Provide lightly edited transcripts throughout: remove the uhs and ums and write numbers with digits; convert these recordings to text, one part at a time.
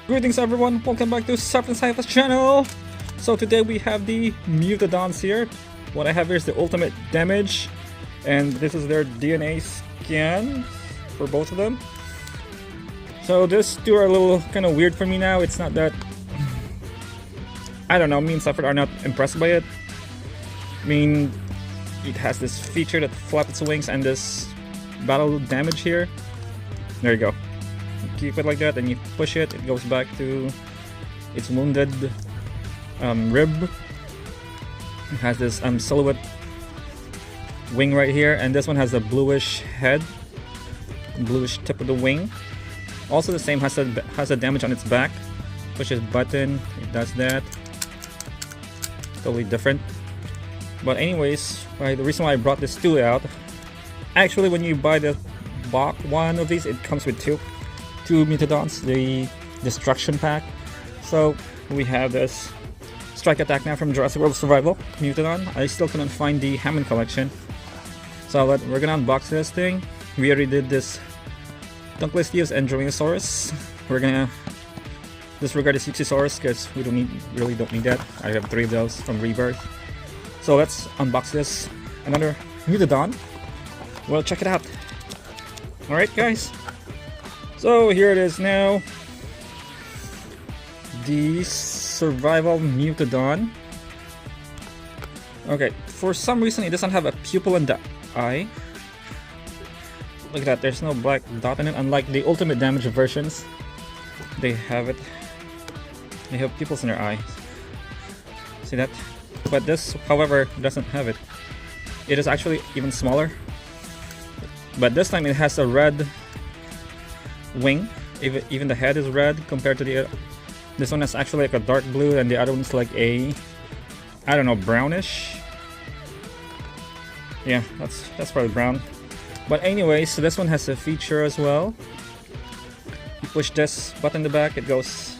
Greetings everyone, welcome back to Serpent Cypher's channel! So today we have the Mutadons here. What I have here is the ultimate damage, and this is their DNA scan for both of them. So these two are a little kind of weird for me now. It's not that... I don't know, me and Cypher are not impressed by it. I mean, it has this feature that flaps its wings and this battle damage here. There you go. Keep it like that, and you push it, it goes back to its wounded rib. It has this silhouette wing right here, and this one has a bluish head, bluish tip of the wing. Also the same, has a damage on its back. Push this button, it does that. Totally different. But anyways, the reason why I brought this two out, actually when you buy the box one of these, it comes with two Mutadons, the Destruction Pack. So we have this Strike Attack now from Jurassic World Survival Mutadon. I still couldn't find the Hammond collection, so we're gonna unbox this thing. We already did this Dunklistius and Dromaeosaurus. We're gonna disregard this Uxiosaurus because we really don't need that. I have 3 of those from Rebirth. So let's unbox this, another Mutadon. Well, check it out. Alright guys, so here it is now, the Survival Mutadon. Okay, for some reason it doesn't have a pupil in the eye. Look at that, there's no black dot in it, unlike the ultimate damage versions. They have it. They have pupils in their eyes. See that? But this, however, doesn't have it. It is actually even smaller. But this time it has a red wing. Even the head is red compared to the... This one is actually like a dark blue, and the other one's like a... I don't know, brownish? Yeah, that's probably brown. But anyways, so this one has a feature as well. You push this button in the back, it goes...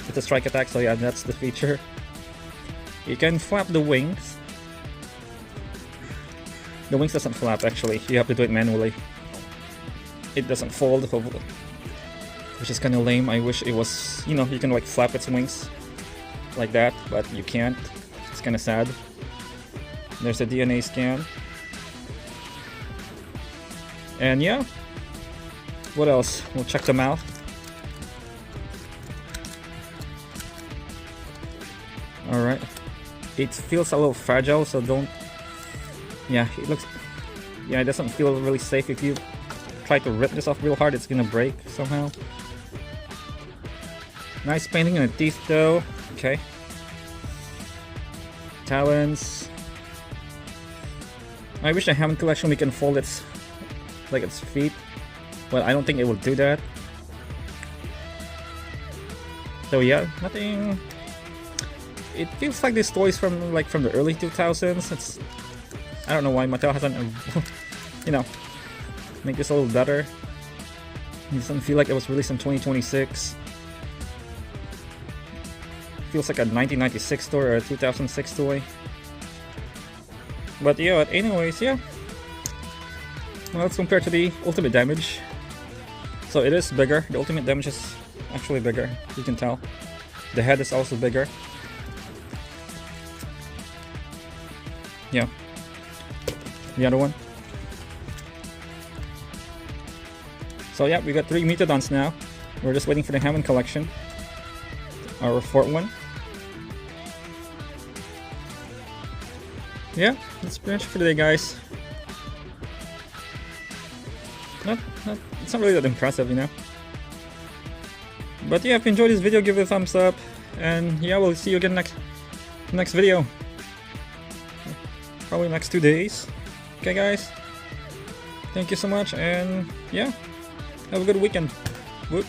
It's a strike attack, so yeah, that's the feature. You can flap the wings. The wings doesn't flap actually, you have to do it manually. It doesn't fold, which is kind of lame. I wish it was, you know, you can like flap its wings like that, but you can't. It's kind of sad. There's a DNA scan. And yeah, what else? We'll check the mouth. Alright. It feels a little fragile, so don't... Yeah, it looks... Yeah, it doesn't feel really safe. If you try to rip this off real hard, it's gonna break somehow. Nice painting on the teeth though. Okay. Talons. I wish the Hammond collection we can fold its... like its feet. But I don't think it will do that. So yeah, nothing... It feels like these toys from the early 2000s. It's... I don't know why Mattel hasn't, you know, make this a little better. It doesn't feel like it was released in 2026. Feels like a 1996 toy or a 2006 toy. But yeah, anyways, yeah. Well, let's compare to the ultimate damage. So it is bigger. The ultimate damage is actually bigger. You can tell. The head is also bigger. Yeah. The other one. So yeah, we got 3 Mutadons now. We're just waiting for the Hammond collection. Our 4th one. Yeah, that's pretty much for today, guys. It's not really that impressive, you know. But yeah, if you enjoyed this video, give it a thumbs up. And yeah, we'll see you again next video. Probably next 2 days. Okay guys, thank you so much, and yeah, have a good weekend. Whoop.